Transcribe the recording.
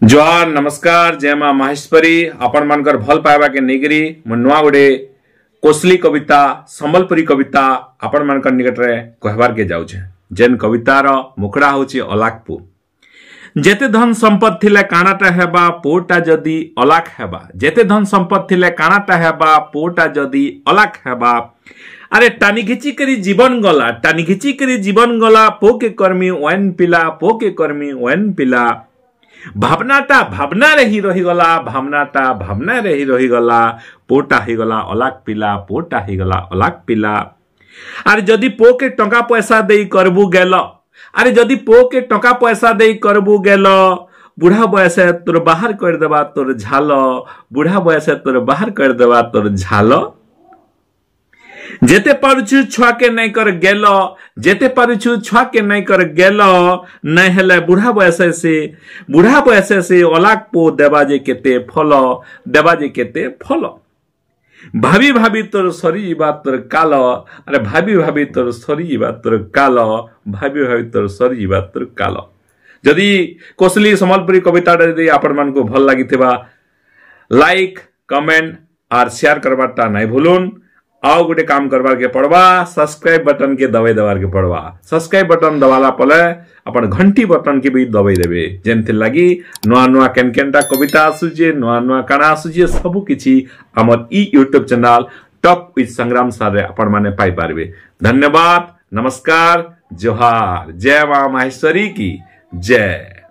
जोहार नमस्कार जय मां माहेश्वरी आपण मानकर भल पाइबा के नेगरी मु नुआ गोटे कोसली कविता संबलपुरी कविता आपण मानकर निकट रे कहबार के जाउछे। जेन कवितार मुखड़ा होची अलाकपु। जेते धन संपत्ति थिले कानाटा हेबा पोटा जदी अलाक हेबा। जेते धन संपत्ति थिले कानाटा हेबा पोटा जदी अलाक हेबा। अरे टानी घिची करी जीवन गला, टानी घिची करी जीवन गला, पोके कर्मी ओएन पिला, पोके कर्मी ओएन पिला। भावनाटा भावना रही गला, भावनाटा भावना रही गला, पोटा ही गला अलाक पिला, पोटा ही गला अलाक पिला। अरे जदि पो के टंका पैसा देई करबू गेल, अरे जदि पो के टंका पैसा देई करबू गेल, बुढ़ा बयस तोर बाहर कर देबा तोर झाल, बुढ़ा बयस तोर बाहर कर देबा तोर झाल। जेते पारुछु छुआ के नहीं कर गेल, जेते पारुछु छुआ के नहीं कर गेल, नहीं हेले बुढ़ा बयस से अलाक पो देबा जे केते फल, देबा जे केते फल। भाभी भाभी तोर सरी बा तोर काल, अरे भाभी भाभी तोर सरी बा तोर काल, भाभी भाभी तोर सरी बा तोर काल। जदि कोसली संबलपुरी कविता जदि आपण मान को भल लागिथिबा लाइक कमेंट और शेयर करबाटा नहीं भूलुन। आओ गोटे काम करबार के पड़वा, सब्सक्राइब बटन के दबाई देवार के पड़वा। सब्सक्राइब बटन दबाला पले अपन घंटी बटन के भी दबाई देबे, जेनथि लागी नुआ नुआ केनकेनटा कविता आसुजे, नुआ नुआ काना आसुजे, सबु किछि हमर ई यूट्यूब चैनल टॉक विथ संग्राम सर रे अपन माने पाई पारबे। धन्यवाद, नमस्कार, जोहार, जय मां माहेश्वरी की जय।